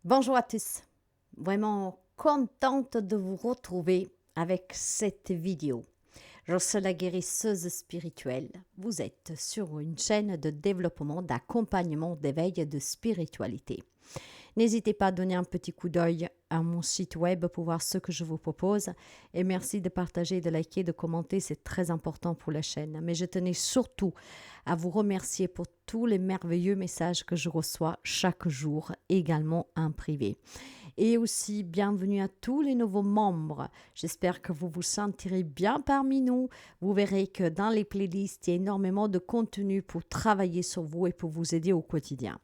Bonjour à tous, vraiment contente de vous retrouver avec cette vidéo. Je suis la guérisseuse spirituelle. Vous êtes sur une chaîne de développement, d'accompagnement, d'éveil et de spiritualité. N'hésitez pas à donner un petit coup d'œil à mon site web pour voir ce que je vous propose. Et merci de partager, de liker, de commenter, c'est très important pour la chaîne. Mais je tenais surtout à vous remercier pour tous les merveilleux messages que je reçois chaque jour, également en privé. Et aussi, bienvenue à tous les nouveaux membres. J'espère que vous vous sentirez bien parmi nous. Vous verrez que dans les playlists, il y a énormément de contenu pour travailler sur vous et pour vous aider au quotidien.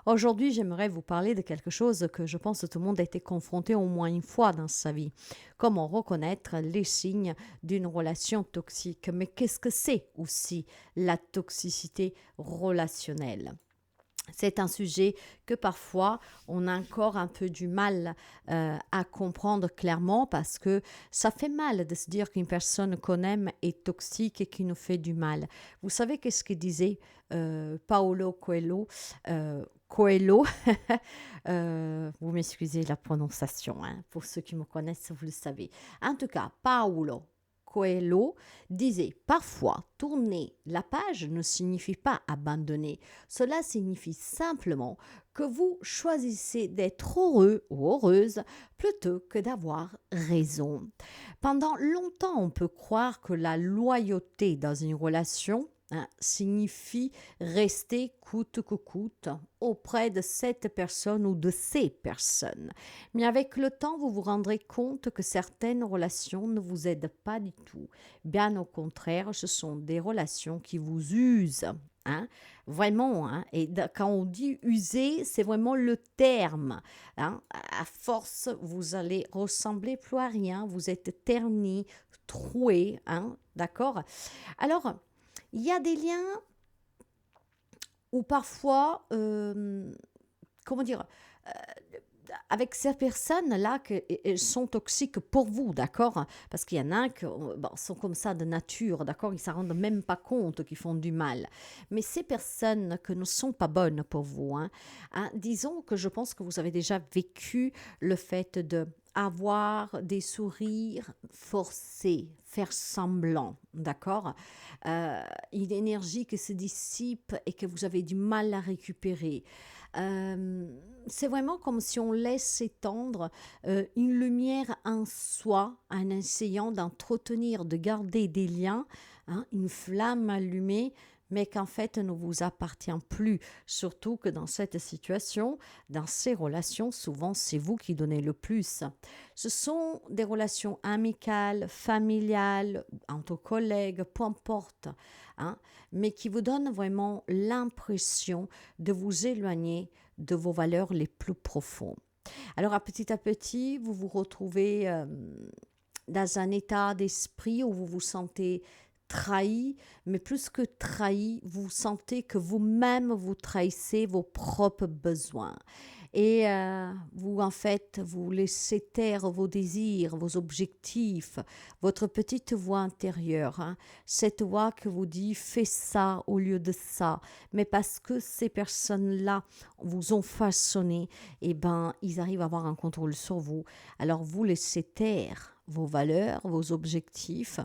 Aujourd'hui, j'aimerais vous parler de quelque chose que je pense que tout le monde a été confronté au moins une fois dans sa vie. Comment reconnaître les signes d'une relation toxique. Mais qu'est-ce que c'est aussi la toxicité relationnelle? C'est un sujet que parfois on a encore un peu du mal à comprendre clairement parce que ça fait mal de se dire qu'une personne qu'on aime est toxique et qui nous fait du mal. Vous savez qu'est-ce que disait Paolo Coelho Coelho, vous m'excusez la prononciation, hein, pour ceux qui me connaissent, vous le savez. En tout cas, Paolo Coelho disait parfois tourner la page ne signifie pas abandonner. Cela signifie simplement que vous choisissez d'être heureux ou heureuse plutôt que d'avoir raison. Pendant longtemps, on peut croire que la loyauté dans une relation signifie rester coûte que coûte auprès de cette personne ou de ces personnes. Mais avec le temps, vous vous rendrez compte que certaines relations ne vous aident pas du tout. Bien au contraire, ce sont des relations qui vous usent. Hein, vraiment, hein, et quand on dit user, c'est vraiment le terme. Hein. À force, vous allez ressembler plus à rien, vous êtes terni, troué, hein, d'accord. Alors, il y a des liens où parfois, comment dire, avec ces personnes-là, elles sont toxiques pour vous, d'accord? Parce qu'il y en a qui sont comme ça de nature, d'accord? Ils ne s'en rendent même pas compte qu'ils font du mal. Mais ces personnes que ne sont pas bonnes pour vous, disons que je pense que vous avez déjà vécu le fait de avoir des sourires forcés, faire semblant, d'accord? Une énergie qui se dissipe et que vous avez du mal à récupérer. C'est vraiment comme si on laisse s'étendre une lumière en soi en essayant d'entretenir, de garder des liens, une flamme allumée, mais qu'en fait ne vous appartient plus. Surtout que dans cette situation, dans ces relations, souvent c'est vous qui donnez le plus. Ce sont des relations amicales, familiales, entre collègues, peu importe, mais qui vous donnent vraiment l'impression de vous éloigner de vos valeurs les plus profondes. Alors, à petit, vous vous retrouvez dans un état d'esprit où vous vous sentez trahi, mais plus que trahi, vous sentez que vous-même vous trahissez vos propres besoins. Et vous, en fait, vous laissez taire vos désirs, vos objectifs, votre petite voix intérieure. Cette voix que vous dit « fais ça au lieu de ça ». Mais parce que ces personnes-là vous ont façonné, eh ben, ils arrivent à avoir un contrôle sur vous. Alors vous laissez taire vos valeurs, vos objectifs,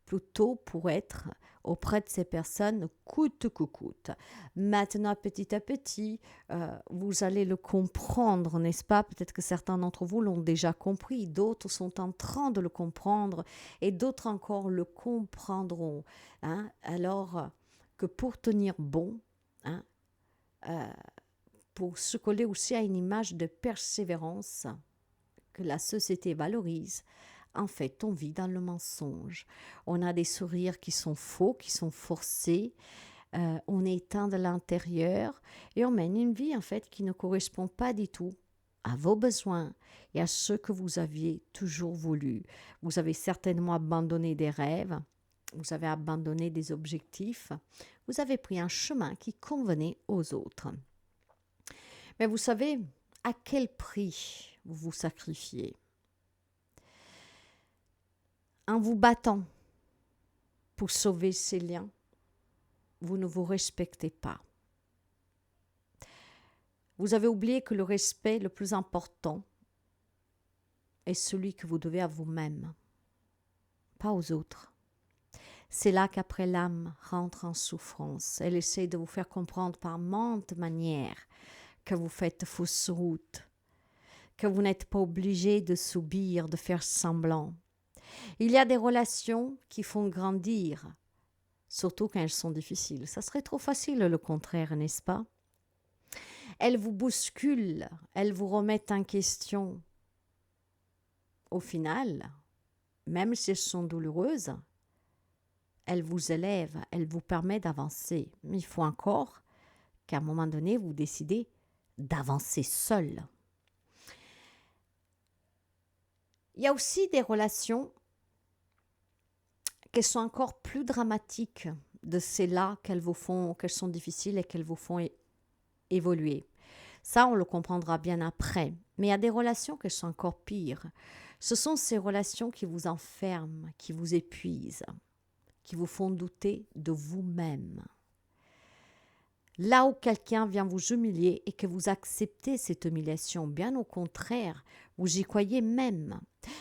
plutôt pour être auprès de ces personnes coûte que coûte. Maintenant, petit à petit, vous allez le comprendre, n'est-ce pas? Peut-être que certains d'entre vous l'ont déjà compris, d'autres sont en train de le comprendre et d'autres encore le comprendront. Alors que pour tenir bon, pour se coller aussi à une image de persévérance que la société valorise, en fait, on vit dans le mensonge. On a des sourires qui sont faux, qui sont forcés. On est éteint de l'intérieur et on mène une vie, en fait, qui ne correspond pas du tout à vos besoins et à ce que vous aviez toujours voulu. Vous avez certainement abandonné des rêves, vous avez abandonné des objectifs, vous avez pris un chemin qui convenait aux autres. Mais vous savez à quel prix vous vous sacrifiez? En vous battant pour sauver ces liens, vous ne vous respectez pas. Vous avez oublié que le respect le plus important est celui que vous devez à vous-même, pas aux autres. C'est là qu'après l'âme rentre en souffrance. Elle essaie de vous faire comprendre par maintes manières que vous faites fausse route, que vous n'êtes pas obligé de subir, de faire semblant. Il y a des relations qui font grandir, surtout quand elles sont difficiles. Ça serait trop facile le contraire, n'est-ce pas? Elles vous bousculent, elles vous remettent en question. Au final, même si elles sont douloureuses, elles vous élèvent, elles vous permettent d'avancer. Mais il faut encore qu'à un moment donné, vous décidez d'avancer seul. Il y a aussi des relations qui sont encore plus dramatiques de celles-là qu'elles sont difficiles et qu'elles vous font évoluer. Ça, on le comprendra bien après. Mais il y a des relations qui sont encore pires. Ce sont ces relations qui vous enferment, qui vous épuisent, qui vous font douter de vous-même. Là où quelqu'un vient vous humilier et que vous acceptez cette humiliation, bien au contraire, vous y croyez même.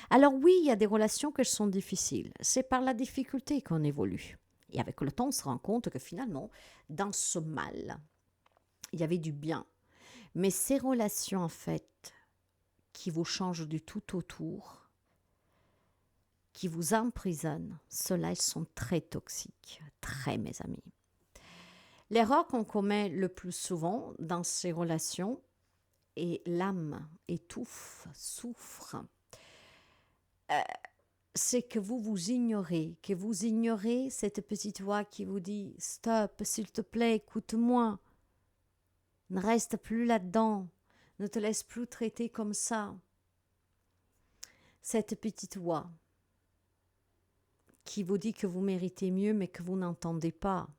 Alors oui, il y a des relations qui sont difficiles. C'est par la difficulté qu'on évolue. Et avec le temps, on se rend compte que finalement, dans ce mal, il y avait du bien. Mais ces relations, en fait, qui vous changent du tout autour, qui vous emprisonnent, ceux-là, elles sont très toxiques. Très, mes amis. L'erreur qu'on commet le plus souvent dans ces relations, et l'âme étouffe, souffre, c'est que vous vous ignorez, que vous ignorez cette petite voix qui vous dit « Stop, s'il te plaît, écoute-moi. Ne reste plus là-dedans. Ne te laisse plus traiter comme ça. » Cette petite voix qui vous dit que vous méritez mieux mais que vous n'entendez pas.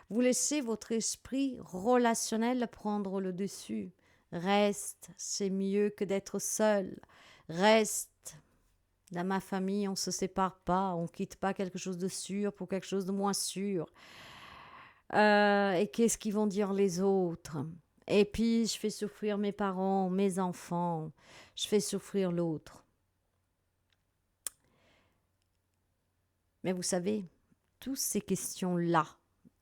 Vous laissez votre esprit relationnel prendre le dessus. Reste, c'est mieux que d'être seul. Reste, dans ma famille, on ne se sépare pas, on ne quitte pas quelque chose de sûr pour quelque chose de moins sûr. Et qu'est-ce qu'ils vont dire les autres? Et puis, je fais souffrir mes parents, mes enfants, je fais souffrir l'autre. Mais vous savez, toutes ces questions-là,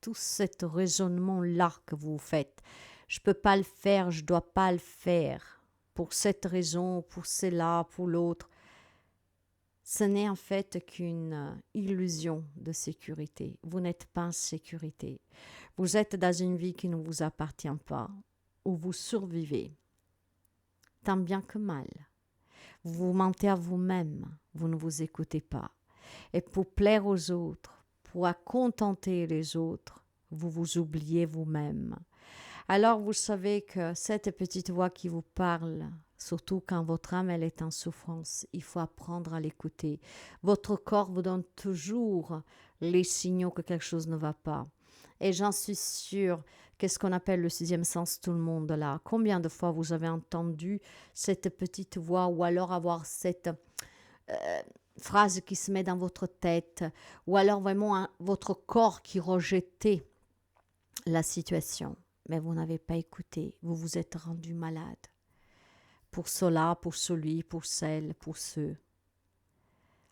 tout ce raisonnement-là que vous faites, je ne peux pas le faire, je ne dois pas le faire, pour cette raison, pour cela, pour l'autre, ce n'est en fait qu'une illusion de sécurité. Vous n'êtes pas en sécurité. Vous êtes dans une vie qui ne vous appartient pas, où vous survivez, tant bien que mal. Vous vous mentez à vous-même, vous ne vous écoutez pas. Et pour plaire aux autres, pour contenter les autres, vous vous oubliez vous-même. Alors vous savez que cette petite voix qui vous parle, surtout quand votre âme elle est en souffrance, il faut apprendre à l'écouter. Votre corps vous donne toujours les signaux que quelque chose ne va pas. Et j'en suis sûre, qu'est-ce qu'on appelle le sixième sens, tout le monde là. Combien de fois vous avez entendu cette petite voix ou alors avoir cette phrase qui se met dans votre tête ou alors vraiment votre corps qui rejetait la situation. Mais vous n'avez pas écouté, vous vous êtes rendu malade. Pour cela, pour celui, pour celle, pour ceux.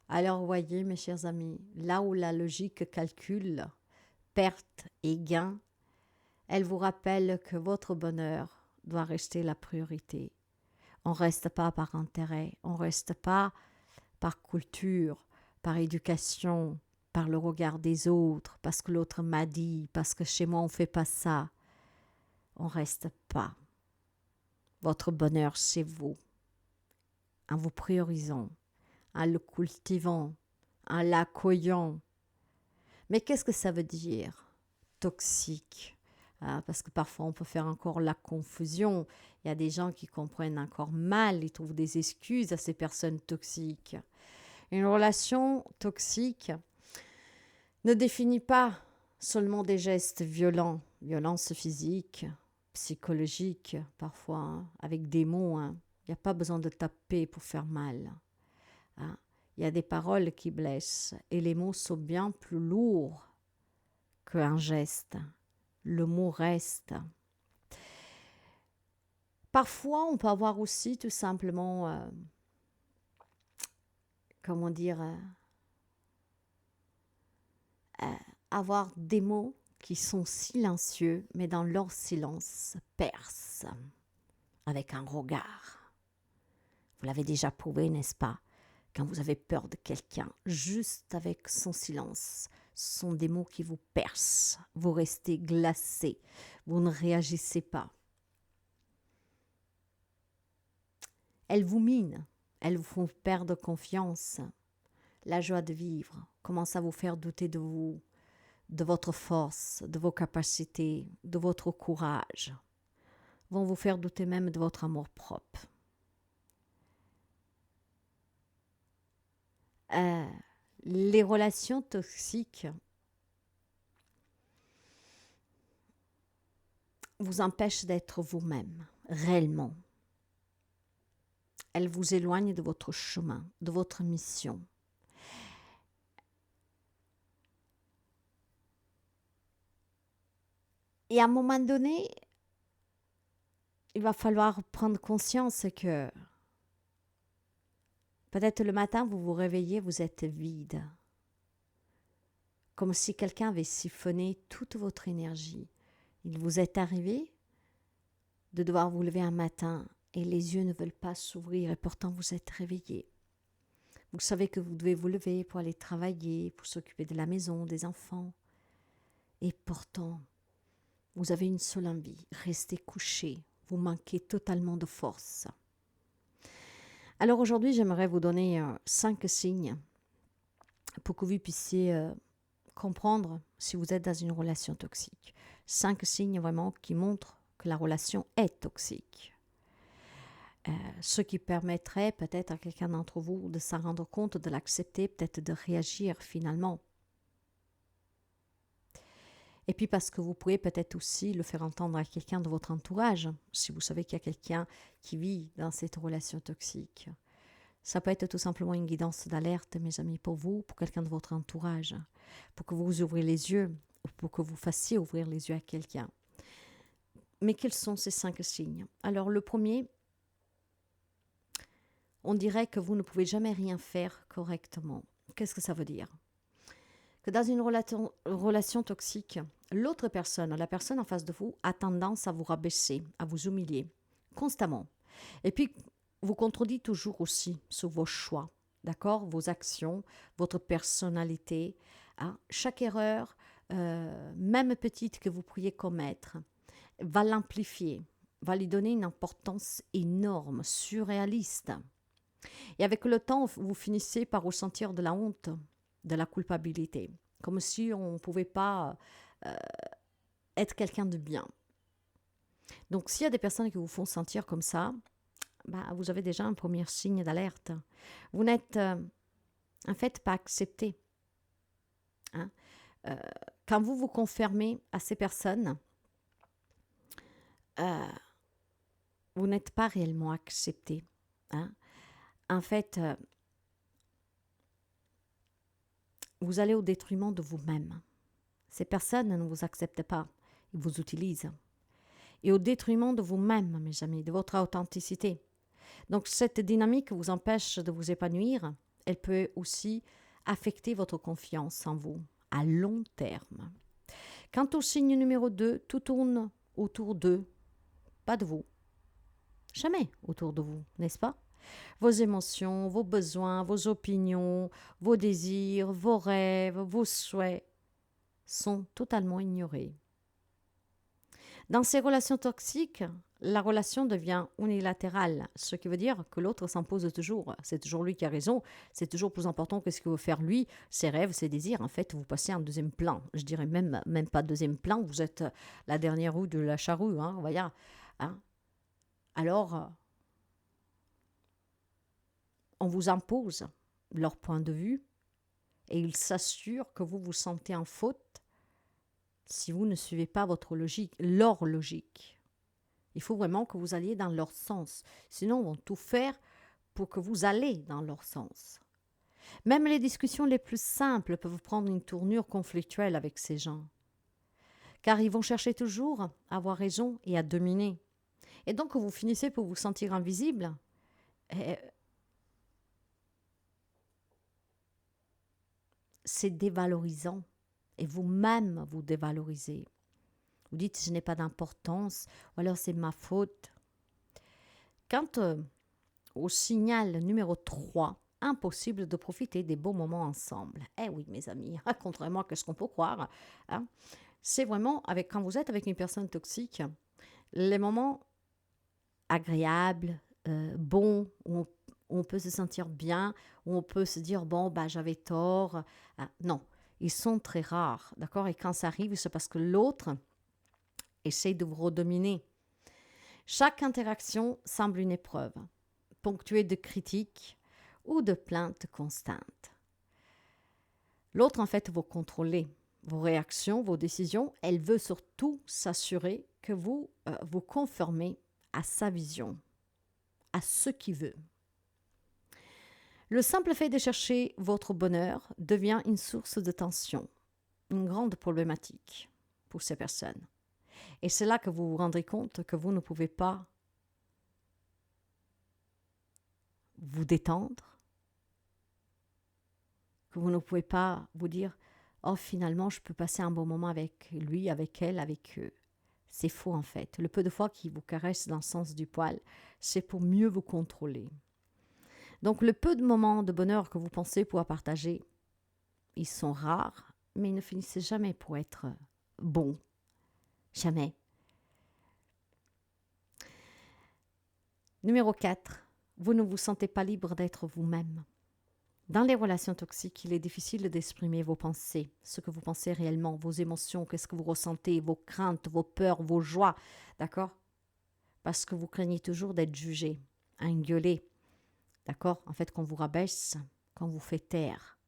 Alors voyez mes chers amis, là où la logique calcule perte et gain, elle vous rappelle que votre bonheur doit rester la priorité. On ne reste pas par intérêt, on ne reste pas par culture, par éducation, par le regard des autres, parce que l'autre m'a dit, parce que chez moi on ne fait pas ça. On ne reste pas. Votre bonheur, c'est vous. En vous priorisant, en le cultivant, en l'accueillant. Mais qu'est-ce que ça veut dire? Toxique. Parce que parfois on peut faire encore la confusion. Il y a des gens qui comprennent encore mal, ils trouvent des excuses à ces personnes toxiques. Une relation toxique ne définit pas seulement des gestes violents, violence physique, psychologique parfois, avec des mots. Il n'y a pas besoin de taper pour faire mal. Il y a des paroles qui blessent et les mots sont bien plus lourds qu'un geste. Le mot reste. Parfois, on peut avoir aussi tout simplement, comment dire, avoir des mots qui sont silencieux, mais dans leur silence percent avec un regard. Vous l'avez déjà prouvé, n'est-ce pas? Quand vous avez peur de quelqu'un, juste avec son silence, ce sont des mots qui vous percent. Vous restez glacé, vous ne réagissez pas. Elles vous minent, elles vous font perdre confiance, la joie de vivre, commence à vous faire douter de vous, de votre force, de vos capacités, de votre courage, vont vous faire douter même de votre amour-propre. Les relations toxiques vous empêchent d'être vous-même, réellement. Elles vous éloignent de votre chemin, de votre mission. Et à un moment donné, il va falloir prendre conscience que peut-être le matin, vous vous réveillez, vous êtes vide. Comme si quelqu'un avait siphonné toute votre énergie. Il vous est arrivé de devoir vous lever un matin et les yeux ne veulent pas s'ouvrir et pourtant vous êtes réveillé. Vous savez que vous devez vous lever pour aller travailler, pour s'occuper de la maison, des enfants. Et pourtant, vous avez une seule envie, rester couché. Vous manquez totalement de force. Alors aujourd'hui, j'aimerais vous donner 5 signes pour que vous puissiez comprendre si vous êtes dans une relation toxique. 5 signes vraiment qui montrent que la relation est toxique. Ce qui permettrait peut-être à quelqu'un d'entre vous de s'en rendre compte, de l'accepter, peut-être de réagir finalement. Et puis parce que vous pouvez peut-être aussi le faire entendre à quelqu'un de votre entourage, si vous savez qu'il y a quelqu'un qui vit dans cette relation toxique. Ça peut être tout simplement une guidance d'alerte, mes amis, pour vous, pour quelqu'un de votre entourage, pour que vous ouvrez les yeux, ou pour que vous fassiez ouvrir les yeux à quelqu'un. Mais quels sont ces 5 signes? Alors le premier, on dirait que vous ne pouvez jamais rien faire correctement. Qu'est-ce que ça veut dire? Que dans une relation toxique, l'autre personne, la personne en face de vous, a tendance à vous rabaisser, à vous humilier, constamment. Et puis, vous contredit toujours aussi sur vos choix, d'accord? Vos actions, votre personnalité. Hein? Chaque erreur, même petite que vous pourriez commettre, va l'amplifier, va lui donner une importance énorme, surréaliste. Et avec le temps, vous finissez par ressentir de la honte, de la culpabilité, comme si on ne pouvait pas être quelqu'un de bien. Donc s'il y a des personnes qui vous font sentir comme ça, vous avez déjà un premier signe d'alerte. Vous n'êtes en fait pas accepté. Hein? Quand vous vous conformez à ces personnes, vous n'êtes pas réellement accepté. Hein? En fait, vous allez au détriment de vous-même. Ces personnes ne vous acceptent pas, ils vous utilisent. Et au détriment de vous-même, mes amis, de votre authenticité. Donc cette dynamique vous empêche de vous épanouir. Elle peut aussi affecter votre confiance en vous à long terme. Quant au signe numéro 2, tout tourne autour d'eux, pas de vous. Jamais autour de vous, n'est-ce pas? Vos émotions, vos besoins, vos opinions, vos désirs, vos rêves, vos souhaits sont totalement ignorés. Dans ces relations toxiques, la relation devient unilatérale, ce qui veut dire que l'autre s'impose toujours. C'est toujours lui qui a raison, c'est toujours plus important que ce que veut faire lui, ses rêves, ses désirs. En fait, vous passez en deuxième plan. Je dirais même pas deuxième plan, vous êtes la dernière roue de la charrue. Hein, voyez, hein. Alors, on vous impose leur point de vue et ils s'assurent que vous vous sentez en faute si vous ne suivez pas leur logique. Il faut vraiment que vous alliez dans leur sens. Sinon, ils vont tout faire pour que vous allez dans leur sens. Même les discussions les plus simples peuvent prendre une tournure conflictuelle avec ces gens. Car ils vont chercher toujours à avoir raison et à dominer. Et donc, vous finissez pour vous sentir invisible. Et c'est dévalorisant. Et vous-même, vous dévalorisez. Vous dites, je n'ai pas d'importance, ou alors c'est ma faute. Quant au signal numéro 3, impossible de profiter des beaux moments ensemble. Eh oui, mes amis, contrairement à ce qu'on peut croire, hein, c'est vraiment, quand vous êtes avec une personne toxique, les moments agréables, bons, où on peut se sentir bien, où on peut se dire, bon, bah, j'avais tort. Non, ils sont très rares, d'accord? Et quand ça arrive, c'est parce que l'autre essaye de vous redominer. Chaque interaction semble une épreuve, ponctuée de critiques ou de plaintes constantes. L'autre, en fait, vous contrôlez vos réactions, vos décisions. Elle veut surtout s'assurer que vous vous conformez à sa vision, à ce qu'il veut. Le simple fait de chercher votre bonheur devient une source de tension, une grande problématique pour ces personnes. Et c'est là que vous vous rendrez compte que vous ne pouvez pas vous détendre, que vous ne pouvez pas vous dire « Oh, finalement, je peux passer un bon moment avec lui, avec elle, avec eux. » C'est faux en fait. Le peu de fois qu'ils vous caressent dans le sens du poil, c'est pour mieux vous contrôler. Donc le peu de moments de bonheur que vous pensez pouvoir partager, ils sont rares, mais ils ne finissent jamais pour être bons. Jamais. Numéro 4. Vous ne vous sentez pas libre d'être vous-même. Dans les relations toxiques, il est difficile d'exprimer vos pensées, ce que vous pensez réellement, vos émotions, qu'est-ce que vous ressentez, vos craintes, vos peurs, vos joies, d'accord? Parce que vous craignez toujours d'être jugé, engueulé, d'accord? En fait, qu'on vous rabaisse, qu'on vous fait taire.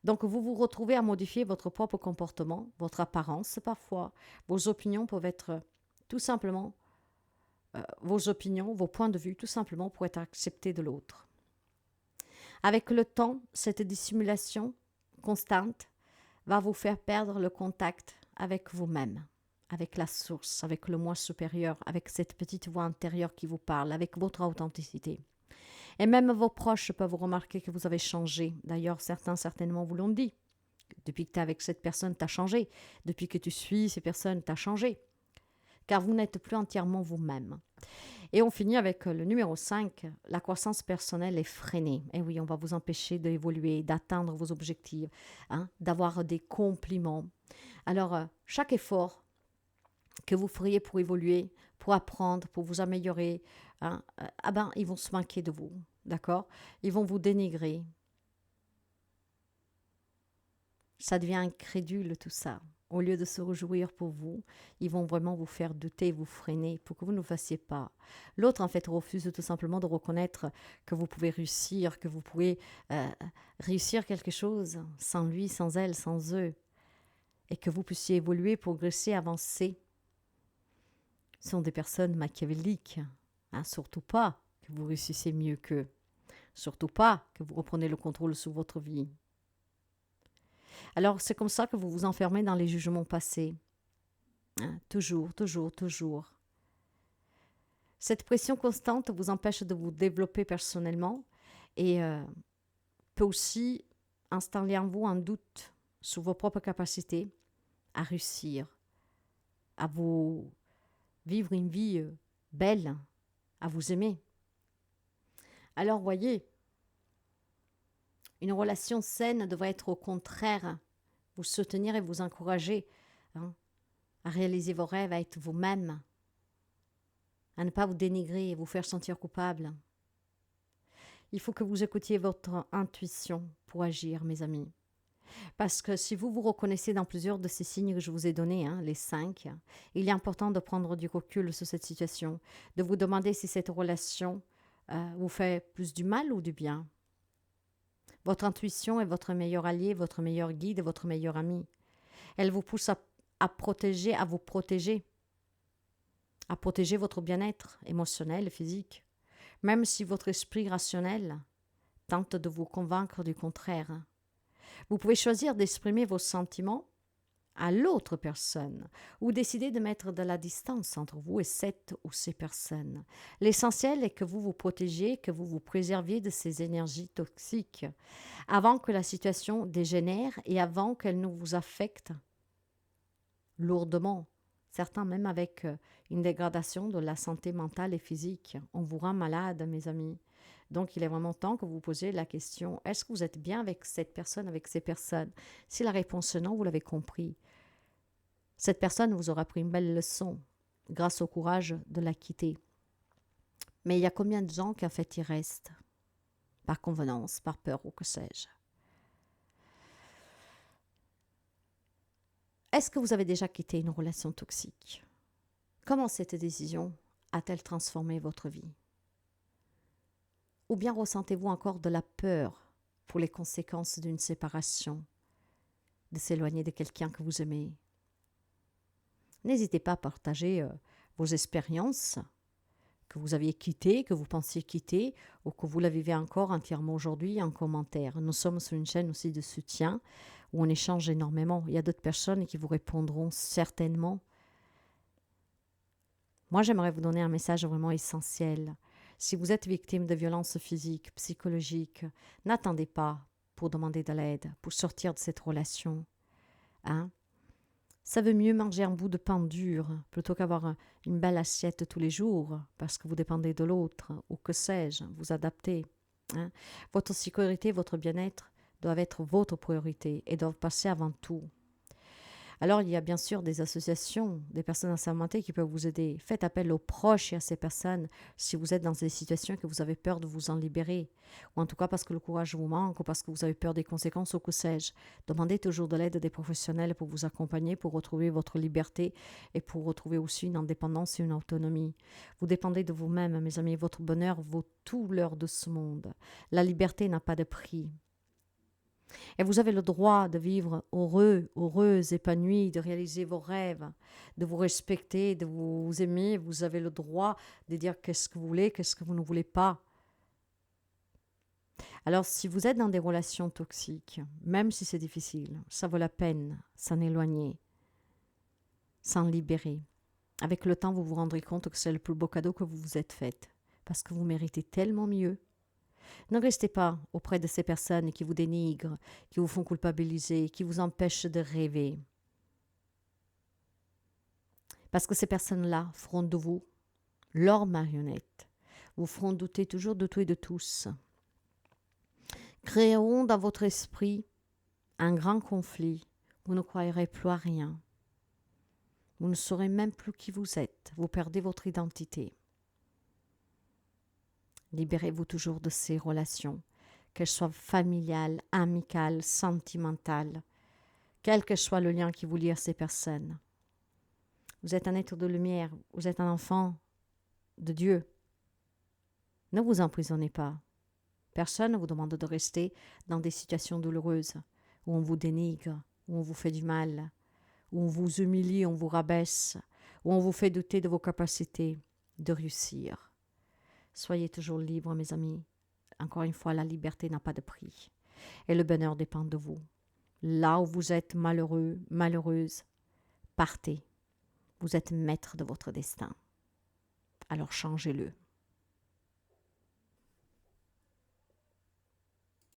Donc, vous vous retrouvez à modifier votre propre comportement, votre apparence parfois. Vos opinions peuvent être tout simplement, vos opinions, vos points de vue, tout simplement pour être acceptés de l'autre. Avec le temps, cette dissimulation constante va vous faire perdre le contact avec vous-même, avec la source, avec le moi supérieur, avec cette petite voix intérieure qui vous parle, avec votre authenticité. Et même vos proches peuvent remarquer que vous avez changé. D'ailleurs, certains certainement vous l'ont dit. Depuis que tu es avec cette personne, tu as changé. Depuis que tu suis ces personnes, tu as changé. Car vous n'êtes plus entièrement vous-même. Et on finit avec le numéro 5, la croissance personnelle est freinée. Et oui, on va vous empêcher d'évoluer, d'atteindre vos objectifs, hein, d'avoir des compliments. Alors, chaque effort que vous feriez pour évoluer, pour apprendre, pour vous améliorer, hein, ils vont se manquer de vous, d'accord? Ils vont vous dénigrer. Ça devient incrédule tout ça. Au lieu de se réjouir pour vous, ils vont vraiment vous faire douter, vous freiner pour que vous ne fassiez pas. L'autre, en fait, refuse tout simplement de reconnaître que vous pouvez réussir, que vous pouvez réussir quelque chose sans lui, sans elle, sans eux. Et que vous puissiez évoluer, progresser, avancer. Ce sont des personnes machiavéliques. Hein, surtout pas que vous réussissiez mieux qu'eux. Surtout pas que vous reprenez le contrôle sur votre vie. Alors, c'est comme ça que vous vous enfermez dans les jugements passés. Hein, toujours, toujours, toujours. Cette pression constante vous empêche de vous développer personnellement et peut aussi installer en vous un doute sur vos propres capacités à réussir, à vous vivre une vie belle, à vous aimer. Alors, voyez, une relation saine devrait être au contraire vous soutenir et vous encourager, hein, à réaliser vos rêves, à être vous-même, à ne pas vous dénigrer et vous faire sentir coupable. Il faut que vous écoutiez votre intuition pour agir, mes amis. Parce que si vous vous reconnaissez dans plusieurs de ces signes que je vous ai donnés, hein, les 5, il est important de prendre du recul sur cette situation, de vous demander si cette relation vous fait plus du mal ou du bien. Votre intuition est votre meilleur allié, votre meilleur guide, votre meilleur ami. Elle vous pousse à protéger, à vous protéger, à protéger votre bien-être émotionnel et physique, même si votre esprit rationnel tente de vous convaincre du contraire. Vous pouvez choisir d'exprimer vos sentiments à l'autre personne ou décidez de mettre de la distance entre vous et cette ou ces personnes. L'essentiel est que vous vous protégiez, que vous vous préserviez de ces énergies toxiques avant que la situation dégénère et avant qu'elle ne vous affecte lourdement. Certains même avec une dégradation de la santé mentale et physique. On vous rend malade, mes amis. Donc, il est vraiment temps que vous posiez la question, est-ce que vous êtes bien avec cette personne, avec ces personnes? Si la réponse est non, vous l'avez compris. Cette personne vous aura pris une belle leçon grâce au courage de la quitter. Mais il y a combien de gens qui en fait y restent? Par convenance, par peur ou que sais-je. Est-ce que vous avez déjà quitté une relation toxique? Comment cette décision a-t-elle transformé votre vie? Ou bien ressentez-vous encore de la peur pour les conséquences d'une séparation, de s'éloigner de quelqu'un que vous aimez? N'hésitez pas à partager vos expériences que vous aviez quittées, que vous pensiez quitter ou que vous la vivez encore entièrement aujourd'hui en commentaire. Nous sommes sur une chaîne aussi de soutien où on échange énormément. Il y a d'autres personnes qui vous répondront certainement. Moi, j'aimerais vous donner un message vraiment essentiel. Si vous êtes victime de violences physiques, psychologiques, n'attendez pas pour demander de l'aide, pour sortir de cette relation. Ça veut mieux manger un bout de pain dur plutôt qu'avoir une belle assiette tous les jours parce que vous dépendez de l'autre ou que sais-je, vous adaptez. Votre sécurité, votre bien-être doivent être votre priorité et doivent passer avant tout. Alors, il y a bien sûr des associations, des personnes assermentées qui peuvent vous aider. Faites appel aux proches et à ces personnes si vous êtes dans des situations que vous avez peur de vous en libérer. Ou en tout cas parce que le courage vous manque ou parce que vous avez peur des conséquences ou que sais-je. Demandez toujours de l'aide des professionnels pour vous accompagner, pour retrouver votre liberté et pour retrouver aussi une indépendance et une autonomie. Vous dépendez de vous-même, mes amis. Votre bonheur vaut tout l'or de ce monde. La liberté n'a pas de prix. Et vous avez le droit de vivre heureux, heureuse, épanoui, de réaliser vos rêves, de vous respecter, de vous aimer. Vous avez le droit de dire qu'est-ce que vous voulez, qu'est-ce que vous ne voulez pas. Alors, si vous êtes dans des relations toxiques, même si c'est difficile, ça vaut la peine s'en éloigner, s'en libérer. Avec le temps, vous vous rendrez compte que c'est le plus beau cadeau que vous vous êtes fait, parce que vous méritez tellement mieux. Ne restez pas auprès de ces personnes qui vous dénigrent, qui vous font culpabiliser, qui vous empêchent de rêver. Parce que ces personnes-là feront de vous leurs marionnettes, vous feront douter toujours de tout et de tous. Créeront dans votre esprit un grand conflit. Vous ne croirez plus à rien. Vous ne saurez même plus qui vous êtes. Vous perdez votre identité. Libérez-vous toujours de ces relations, qu'elles soient familiales, amicales, sentimentales, quel que soit le lien qui vous lie à ces personnes. Vous êtes un être de lumière, vous êtes un enfant de Dieu. Ne vous emprisonnez pas. Personne ne vous demande de rester dans des situations douloureuses, où on vous dénigre, où on vous fait du mal, où on vous humilie, on vous rabaisse, où on vous fait douter de vos capacités de réussir. Soyez toujours libres, mes amis. Encore une fois, la liberté n'a pas de prix. Et le bonheur dépend de vous. Là où vous êtes malheureux, malheureuse, partez. Vous êtes maître de votre destin. Alors changez-le.